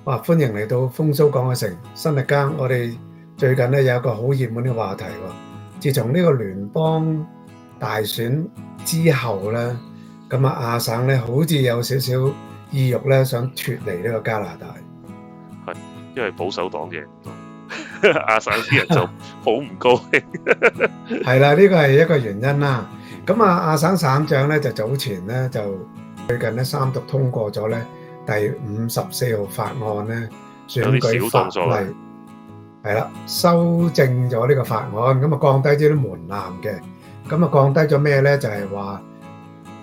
哇！歡迎嚟到風騷講嘅城新力耕。我哋最近咧有一個好熱門嘅話題喎。自從呢個聯邦大選之後咧，咁亞省咧好似有少少意欲咧想脫離呢個加拿大。係，因為保守黨贏唔到，亞省啲人就好唔高興。係啦，呢個係一個原因啦。咁亞省省長咧就早前咧就最近咧三讀通過咗咧第54號法案咧，選舉法例係啦，修正咗呢個法案，咁啊降低咗啲門檻嘅。咁啊降低咗咩咧？就係話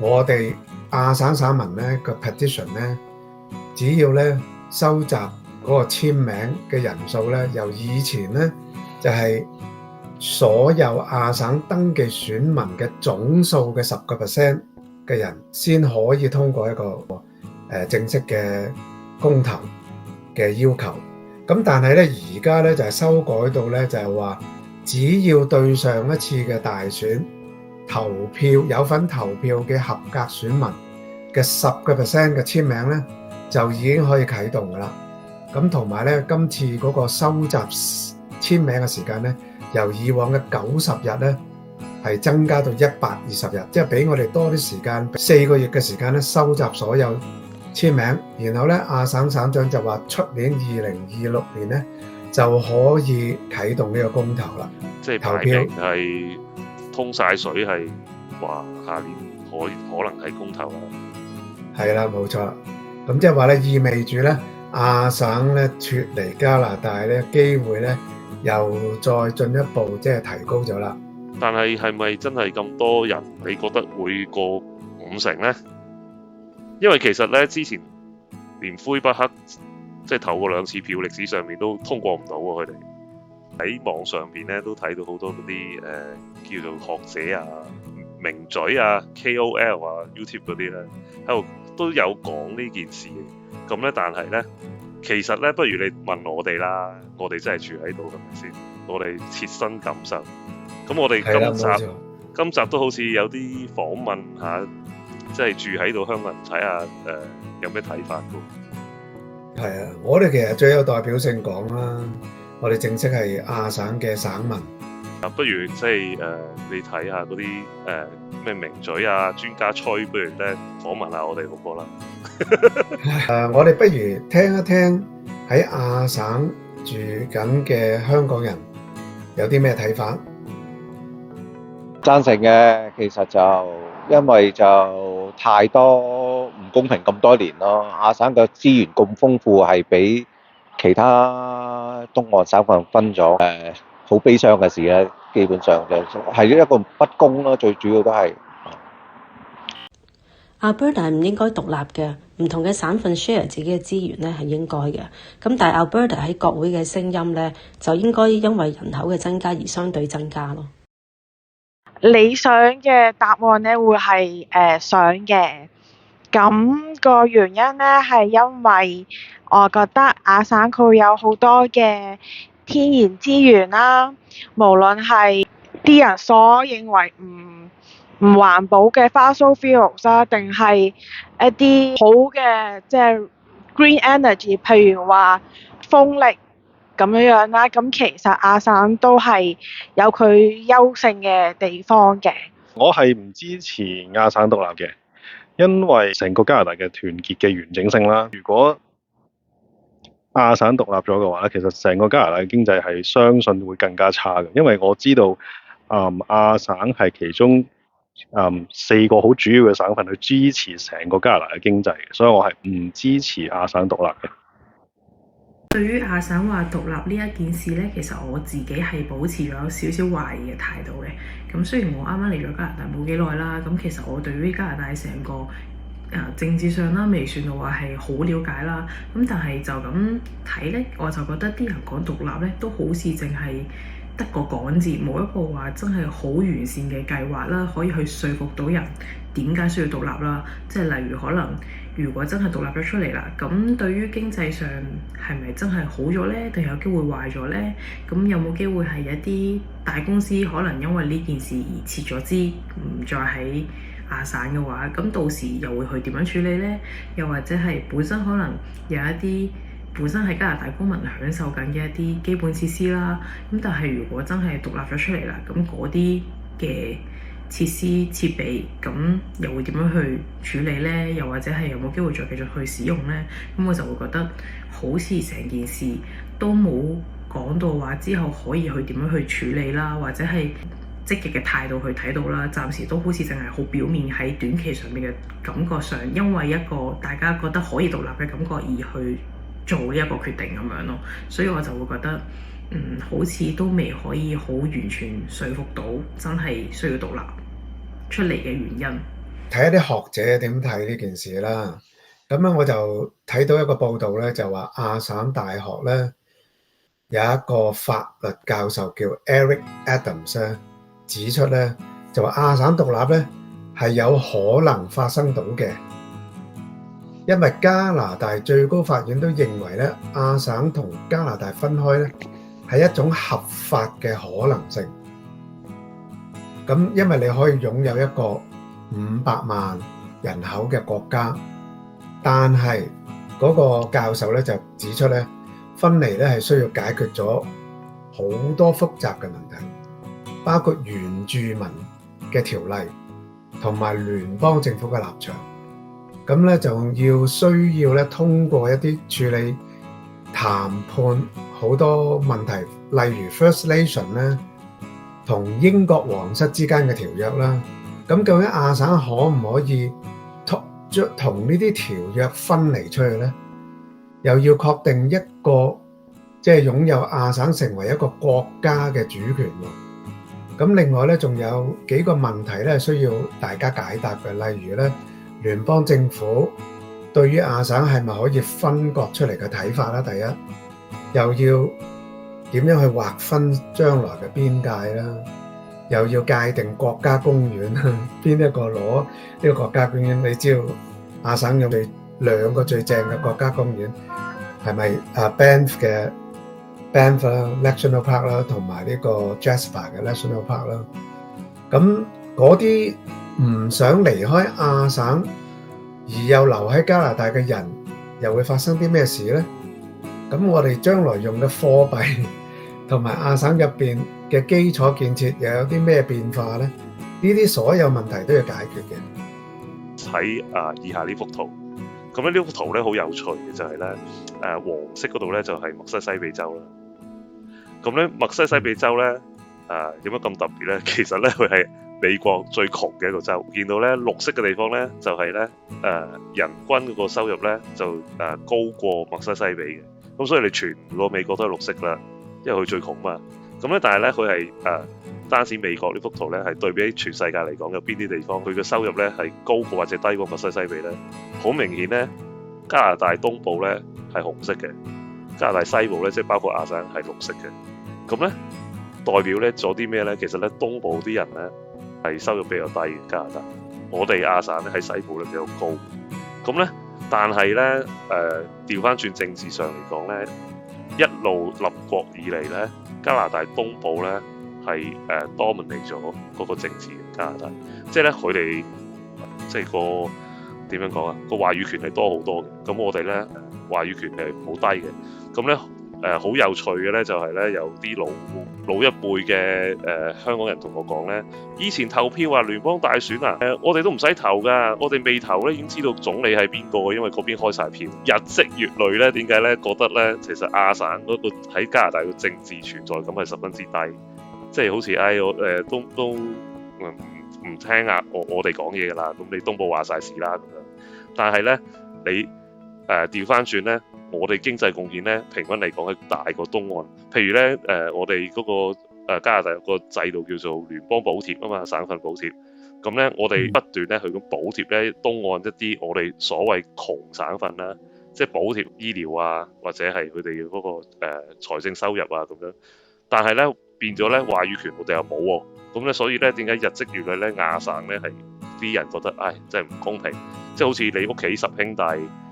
我哋亞省省民咧個 petition 咧，只要咧收集嗰個簽名嘅人數咧，由以前咧就係所有亞省登記選民嘅總數嘅10% 嘅人先可以通過一個正式嘅公投嘅要求。咁但係咧而家咧就係修改到咧就係話，只要對上一次嘅大選投票有份投票嘅合格選民嘅10% 嘅簽名咧，就已經可以啟動噶啦。咁同埋咧，今次嗰個收集簽名嘅時間咧，由以往嘅90日咧，係增加到120日，即係俾我哋多啲時間，4個月嘅時間咧，收集所有簽名。然後咧，亞省省長就話出年2026年咧就可以啟動呢個公投啦。即係投票係通晒水，係話下年可能係公投啦。係啦，冇錯。咁即係話咧，意味住咧亞省咧脫離加拿大咧機會咧又再進一步即係提高咗啦。但係咪真係咁多人？你覺得會過50%咧？因為其實咧之前連魁北克即係投過2次票，歷史上面都通過唔到喎。佢哋喺網上邊咧都睇到好多嗰啲叫做學者啊、名嘴啊、KOL 啊、YouTube 嗰啲咧喺度都有講呢件事嘅。咁咧，但係咧，其實咧，不如你問我哋啦，我哋真係住喺度，係咪先？我哋切身感受。咁我哋今集都好似有啲訪問下，即係住喺度香港人睇下有咩睇法㗎。係啊，我哋其實最有代表性講啦，我哋正式係亞省嘅省民。不如即係你睇下嗰啲咩名嘴啊、專家吹，不如咧訪問下我哋好過啦。我哋不如聽一聽喺亞省住緊嘅香港人有啲咩睇法。贊成嘅，其實就因為就太多唔公平咁多年咯。亞省嘅資源咁豐富，係比其他東岸省份分咗，好悲傷嘅事咧。基本上就係一個不公咯，最主要都係。Alberta 唔應該獨立嘅，唔同嘅省份 share 自己嘅資源咧係應該嘅。咁但係 Alberta 喺國會嘅聲音咧，就應該因為人口嘅增加而相對增加咯。理想嘅答案咧會係想嘅，咁個原因咧係因為我覺得亞省佢有好多嘅天然資源啦，無論係啲人所認為唔環保嘅 fossil fuels 啦，定係一啲好嘅即係 green energy， 譬如話風力咁樣啦。咁其實亞省都係有佢優勝嘅地方嘅。我係唔支持亞省獨立嘅，因為成個加拿大嘅團結嘅完整性啦。如果亞省獨立咗嘅話咧，其實成個加拿大嘅經濟係相信會更加差嘅，因為我知道亞省係其中4個好主要嘅省份去支持成個加拿大嘅經濟，所以我係唔支持亞省獨立嘅。對於亞省話獨立呢一件事呢，其實我自己係保持咗少少懷疑嘅態度嘅。咁雖然我啱啱嚟咗加拿大冇幾耐啦，咁其實我對於加拿大成個政治上啦，未算到話係好了解啦。咁但係就咁睇呢，我就覺得啲人講獨立呢，都好似淨係得個講字，冇一個話真係好完善嘅計劃啦，可以去說服到人點解需要獨立啦。即係例如可能如果真係獨立咗出嚟啦，咁對於經濟上係咪真係好咗呢？定有機會壞咗呢？咁有冇機會係一啲大公司可能因為呢件事而撤咗資，唔再喺亞省嘅話，咁到時又會去點樣處理呢？又或者係本身可能有一啲本身喺加拿大公民享受緊嘅一啲基本設施啦。咁但係如果真係獨立咗出嚟啦，咁嗰啲嘅設施設備，咁又會點樣去處理呢？又或者係有冇機會再繼續去使用呢？咁我就會覺得好似成件事都冇講到話之後可以去點樣去處理啦，或者係積極嘅態度去睇到啦。暫時都好似淨係好表面，喺短期上面嘅感覺上，因為一個大家覺得可以獨立嘅感覺而去做呢一個決定咁樣咯。所以我就會覺得好似都未可以好完全說服到真係需要獨立出嚟嘅原因。睇一啲學者點睇呢件事啦。咁樣我就睇到一個報道咧，就話亞省大學咧有一個法律教授叫 Eric Adams 咧，指出咧就話亞省獨立咧係有可能發生到嘅，因為加拿大最高法院都認為咧亞省同加拿大分開咧係一種合法嘅可能性。咁因為你可以擁有一個500萬人口嘅國家，但係嗰個教授咧就指出咧，分離咧係需要解決咗好多複雜嘅問題，包括原住民嘅條例同埋聯邦政府嘅立場。咁咧就需要咧通過一啲處理談判好多問題，例如 First Nation 咧同英國皇室之間嘅條約啦。咁究竟亞省可唔可以同呢啲條約分離出去呢？又要確定一個即係擁有亞省成為一個國家嘅主權喎。咁另外咧，仲有幾個問題咧需要大家解答嘅，例如咧聯邦政府對於亞省係咪可以分割出嚟嘅睇法啦。第一，又要點樣去劃分將來嘅邊界啦？又要界定國家公園，邊一個攞呢個國家公園？你知道亞省有兩個最正嘅國家公園，係咪Banff 嘅 Banff National Park 啦，同埋呢個 Jasper 嘅 National Park 啦。咁嗰啲唔想離開亞省而又留喺加拿大嘅人，又會發生啲咩事呢？咁我哋將來用嘅貨幣同埋亞省入邊嘅基礎建設又有啲咩變化呢？呢啲所有問題都要解決嘅。睇以下呢幅圖，咁咧呢幅圖咧好有趣嘅就係咧黃色嗰度咧就係墨西西比州啦。咁咧墨西西比州咧點解咁特別咧？其實咧佢係美國最窮嘅一個州。見到咧綠色嘅地方咧就係咧人均嗰個收入咧就高過墨西西比嘅。咁所以你全個美國都係綠色啦，因為佢最窮嘛。咁咧但係咧佢係單止美國呢幅圖咧係對比起全世界嚟講，有邊啲地方佢嘅收入咧係高過或者低過墨西西比咧？好明顯咧，加拿大東部咧係紅色嘅，加拿大西部咧即係包括亞省係綠色嘅。咁咧代表咧咗啲咩咧？其實咧東部啲人咧係收入比較低嘅加拿大，我哋亞省咧喺西部咧比較高。咁咧但係咧調翻轉政治上嚟講咧，一路立國以嚟咧，加拿大東部咧係dominate 咗嗰個政治嘅加拿大，即係咧佢哋即係個點樣講啊？個話語權係多好多嘅，咁我哋咧話語權係好低嘅。咁咧好有趣嘅咧就係咧有啲老一輩嘅香港人同我講咧，以前投票啊聯邦大選啊我哋都唔使投㗎，我哋未投咧已經知道總理係邊個，因為嗰邊開晒票。日積月累咧，點解咧覺得咧其實亞省嗰個喺加拿大嘅政治存在感係十分之低，即係好似我都唔聽啊我哋講嘢㗎啦，咁你東部話晒事啦咁樣。但係咧你調翻轉咧，我哋經濟貢獻咧平均嚟講係大過東岸。譬如咧我哋嗰個加拿大有個制度叫做聯邦補貼啊嘛，省份補貼。咁咧我哋不斷咧去咁補貼咧東岸一啲我哋所謂窮省份啦，即係補貼醫療啊，或者係佢哋嗰個財政收入啊咁樣。但係咧變咗咧話語權我哋又冇喎。咁咧所以咧點解日積月累咧亞省咧係啲人覺得真係唔公平，即係好似你屋企10兄弟，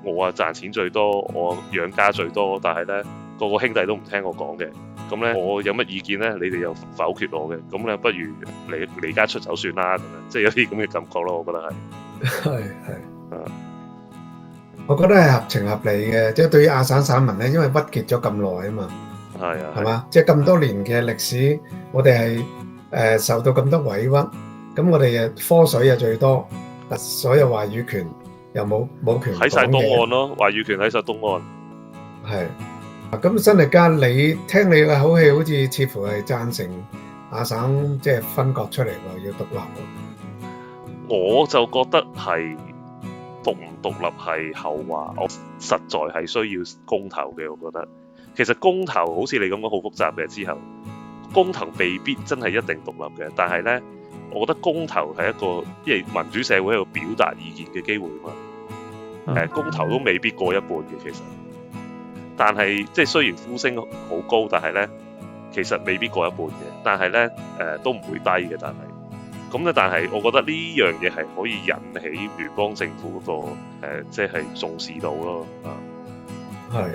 我賺錢最多，我養家最多，但係咧個兄弟都唔聽我講嘅，咁咧我有乜意見咧？你哋又否決我嘅，咁咧不如你離家出走算啦，咁樣即係有啲咁嘅感覺咯，我覺得係。我覺得係合情合理嘅，即係對於亞省省民咧，因為鬱結咗咁耐啊嘛，係啊，係嘛？即係咁多年嘅歷史，我哋係受到咁多委屈，咁我哋科水最多，但所有話語權又冇權喺晒東講岸咯，話語權喺晒東岸。係。咁辛力加，你聽你嘅口氣，好似似乎係贊成亞省即係分割出嚟喎，要獨立喎。我就覺得係獨唔獨立係後話，我實在係需要公投嘅。我覺得其實公投好似你咁講好複雜嘅，之後公投未必真係一定獨立嘅，但係呢，我覺得公投係一個因為民主社會係一個表達意見嘅機會嘛。公投都未必過一半嘅其實。但係即係雖然呼聲好高，但係咧其實未必過一半嘅。但係咧都唔會低嘅。但係咁咧，但係我覺得呢樣嘢係可以引起聯邦政府嗰個即係重視到咯。係，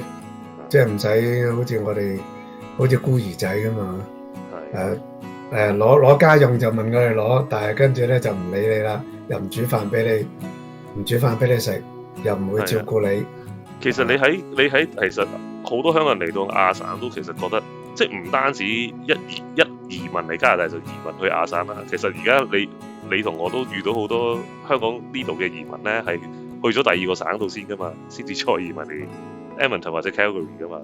即係唔使好似我哋好似孤兒仔㗎嘛。係攞家用就問佢哋攞，但係跟住咧就唔理你啦，又唔煮飯俾你食，又唔會照顧你。其實你喺其實好多香港人嚟到亞省都其實覺得，即係唔單止一移民嚟加拿大就移民去亞省啦。其實而家你同我都遇到好多香港呢度嘅移民咧，係去咗第二個省度先噶嘛，先至再移民嚟 Edmonton 或者 Calgary 噶嘛，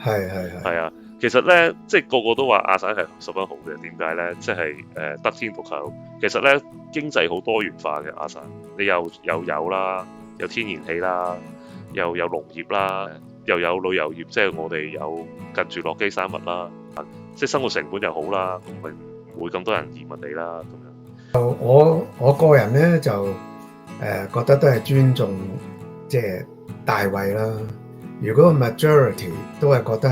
係咪？係啊，其實咧即係個個都話亞省係十分好嘅，點解咧？即係得天獨厚。其實咧經濟好多元化嘅亞省，你又有啦，有天然氣啦。又有農業啦，又有旅遊業，即係我哋有近住落基山脈啦，即係生活成本又好啦，咁咪唔會咁多人移民嚟啦咁樣。我個人咧就覺得都係尊重即係大衛啦。如果 majority 都係覺得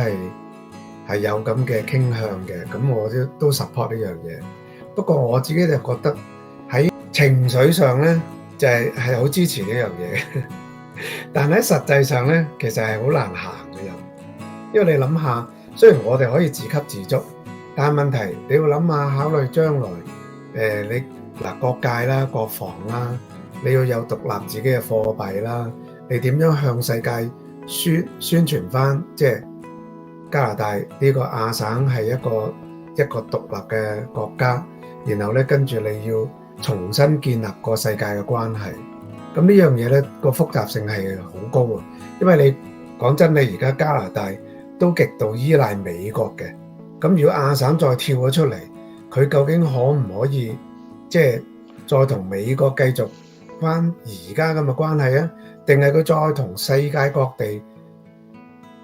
係有咁嘅傾向嘅，咁我都 support 呢樣嘢。不過我自己就覺得喺情緒上咧就係好支持呢樣嘢。但喺實際上咧，其實係好難行嘅又，因為你諗下，雖然我哋可以自給自足，但係問題你要諗下，考慮將來，你嗱國界啦、國防啦，你要有獨立自己嘅貨幣啦，你點樣向世界宣傳翻，即係加拿大呢個亞省係一個獨立嘅國家，然後咧跟住你要重新建立個世界嘅關係。咁呢樣嘢咧個複雜性係好高啊，因為你講真，你而家加拿大都極度依賴美國嘅，咁如果亞省再跳咗出嚟，佢究竟可唔可以即係再同美國繼續翻而家咁嘅關係啊？定係佢再同世界各地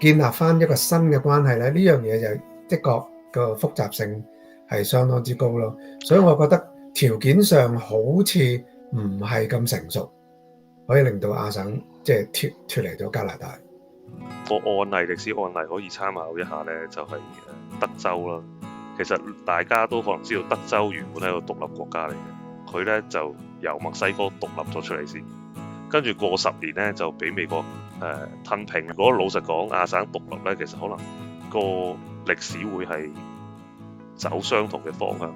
建立翻一個新嘅關係咧？呢樣嘢就的確個複雜性係相當之高咯，所以我覺得條件上好似唔係咁成熟。可以令到亞省即係脫離咗加拿大。個歷史案例可以參考一下咧，就係德州啦。其實大家都可能知道，德州原本係一個獨立國家嚟嘅，佢咧就由墨西哥獨立咗出嚟先，跟住過10年咧就俾美國吞併。如果老實講，亞省獨立咧，其實可能個歷史會係走相同嘅方向。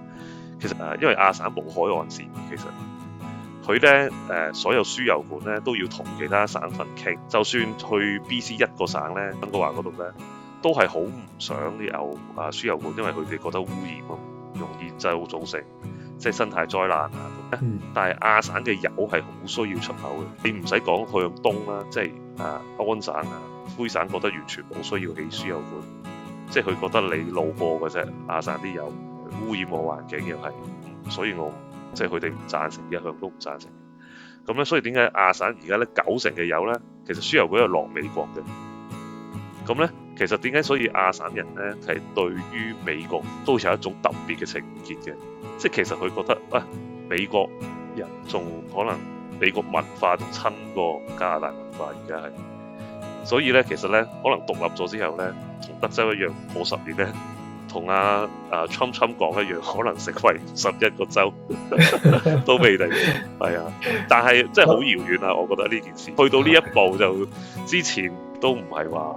其實因為亞省冇海岸線，其實。佢咧所有輸油管咧都要同其他省份傾，就算去 BC 一個省咧，溫哥華嗰度咧，都係好唔想有輸油管，因為佢哋覺得污染啊，容易就造成即係生態災難啊。但係亞省嘅油係好需要出口嘅，你唔使講向東啦，即係安省啊、灰省覺得完全冇需要起輸油管，即係佢覺得你路過嘅啫，亞省啲油污染我環境又係，所以我。即係佢哋唔贊成，一向都唔贊成。咁咧，所以點解亞省而家咧90%嘅油咧，其實輸油管係落美國嘅。咁咧，其實點解所以亞省人咧係對於美國都有一種特別嘅情結嘅？即係其實佢覺得美國人仲可能美國文化仲親過加拿大文化，而家係。所以咧，其實咧可能獨立咗之後咧，同德州一樣，過10年咧。同Trump 講一樣，可能成為11個州都未定，係啊！但係真係好遙遠啊！我覺得呢件事去到呢一步就之前都唔係話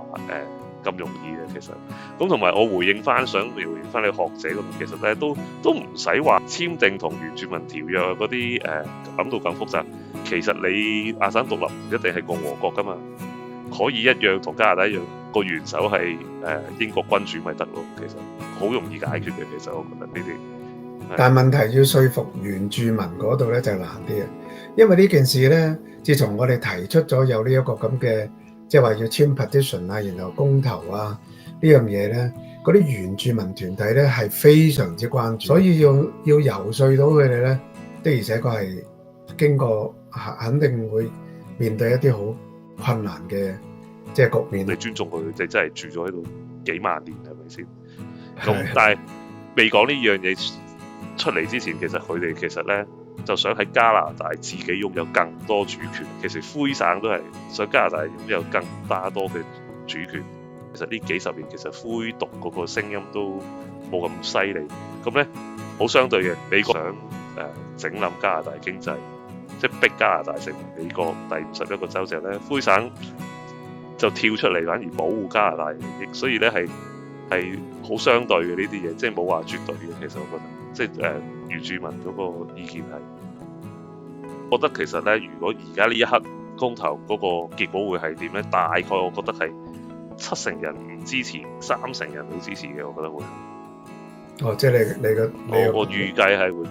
咁容易嘅，其實咁同埋我想回應翻你學者嗰度，其實咧都唔使話簽訂同原住民條約嗰啲諗到咁複雜。其實你亞省獨立唔一定係共和國噶嘛，可以一樣同加拿大一樣，個元首係英國君主咪得咯。其實好容易解決嘅，其實我覺得呢啲。但係問題要說服原住民嗰度咧就難啲啊，因為呢件事咧，自從我哋提出咗有呢一個咁嘅，即係話要簽 petition 啊，然後公投啊呢樣嘢咧，嗰啲原住民團體咧係非常之關注，所以要遊說到佢哋咧，的而且確係經過肯定會面對一啲好困難嘅即係局面。你尊重佢哋真係住咗喺度幾萬年係咪先？咁但係未講呢樣嘢出嚟之前，其實佢哋其實咧就想喺加拿大自己擁有更多主權。其實灰省都係想加拿大擁有更加多嘅主權。其實呢幾十年其實灰獨嗰個聲音都冇咁犀利。咁咧好相對嘅，美國想整冧加拿大經濟，即係逼加拿大成為美國第51個州之後咧，灰省就跳出嚟反而保護加拿大嘅利益。所以咧係好相對嘅呢啲嘢，即係冇話絕對嘅。其實我覺得。即係原住民嗰個意見係，覺得其實咧，如果而家呢一刻公投嗰個結果會係點咧？大概我覺得係70%人唔支持，30%人會支持嘅，我覺得會。哦，即係你我預計係會咁。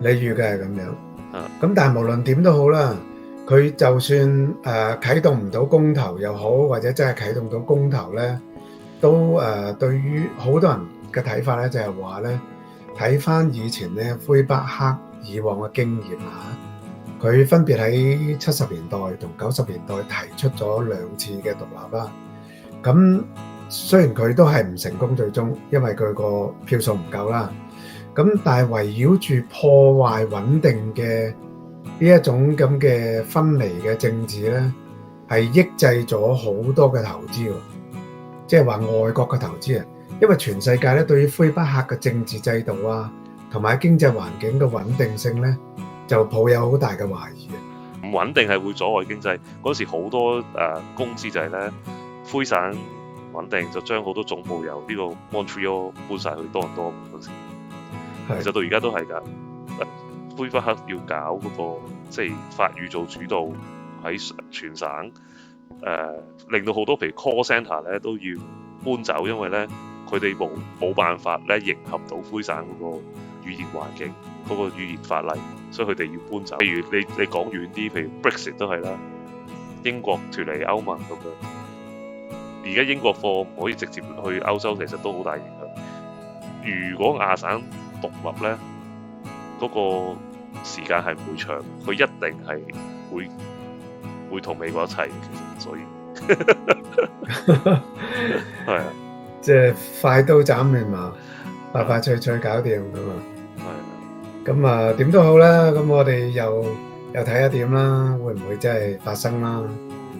你預計係咁樣。咁但係無論點都好啦，佢就算啟動唔到公投又好，或者真係啟動到公投咧，都對於好多人嘅睇法咧，就係話咧。睇翻以前咧，魁北克以往嘅經驗啊，佢分別喺70年代同90年代提出咗2次嘅獨立啦。咁雖然佢都係唔成功最終，因為佢個票數唔夠啦。咁但係圍繞住破壞穩定嘅呢一種咁嘅分離嘅政治咧，係抑制咗好多嘅投資喎，即係話外國嘅投資啊。因為全世界咧對於魁北克嘅政治制度啊，同埋經濟環境嘅穩定性咧，就抱有好大嘅懷疑嘅。唔穩定係會阻礙經濟。嗰時好多公司就係咧，魁省穩定就將好多總部由呢個 Montreal 搬晒去多倫多嗰時。其實到而家都係㗎。魁北克要搞嗰個即係法語做主導喺全省，令到好多譬如 call centre 咧都要搬走，因為咧。佢哋冇辦法咧迎合到魁省嗰個語言環境、嗰個語言法例，所以佢哋要搬走。譬如你講遠啲，譬如 Brexit 都係啦，英國脫離歐盟咁樣。而家英國貨唔可以直接去歐洲，其實都好大影響。如果亞省獨立咧，嗰個時間係唔會長，佢一定係會同美國一齊。其實所以係啊。即係快刀斬亂麻，快快脆脆搞掂咁啊！係。咁啊，點都好啦。咁我哋又睇下點啦，會唔會真係發生啦？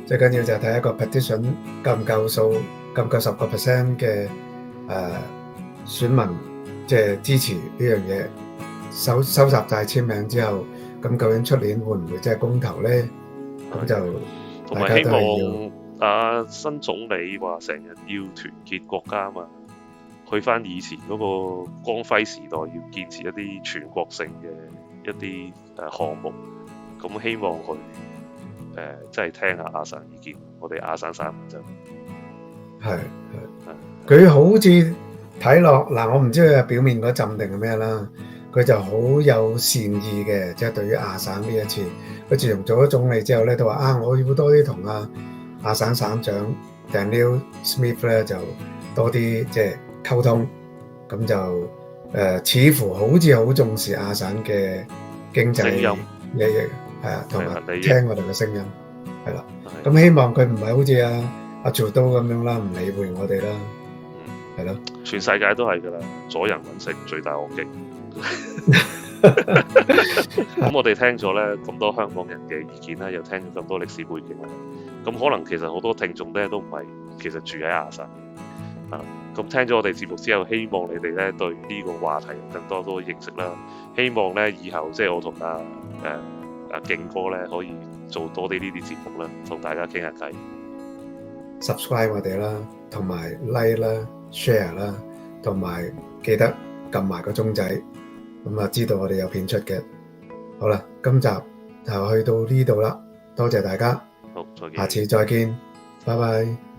最緊要就係睇一個 petition 夠唔夠數，夠唔夠10% 嘅選民即係支持呢樣嘢，收集晒簽名之後，咁究竟出年會唔會真係公投咧？咁就同埋希望新總理話成日要團結國家嘛，去翻以前嗰個光輝時代，要建設一啲全國性嘅一啲項目。咁希望佢真係聽下亞省意見，我哋亞省省民就係佢好似睇落嗱，我唔知佢係表面嗰陣定係咩啦。佢就好有善意嘅，即係對於亞省呢一次，佢自從做咗總理之後咧，都話我要多啲同亞省省長 Danielle Smith 咧就多啲即係溝通，咁就似乎好似好重視亞省嘅經濟利益，係啊，同埋聽我哋嘅聲音，係啦。咁希望佢唔係好似阿Trudeau咁樣啦，唔理會我哋啦，係咯。全世界都係㗎啦，阻人揾食最大惡極。咁我哋聽咗咧咁多香港人嘅意見啦，又聽咗咁多歷史背景啦，咁可能其實好多聽眾咧都唔係其實住喺亞省啊。咁聽咗我哋節目之後，希望你哋咧對呢個話題有更多認識啦。希望咧以後即係我同阿勁哥咧可以做多啲呢啲節目啦，同大家傾下偈。subscribe 我哋啦，同埋 like 啦、share 啦，同埋記得撳埋個鐘仔。咁啊，知道我哋有片出嘅。好啦，今集就去到呢度啦，多謝大家，好，再見。下次再見，拜拜。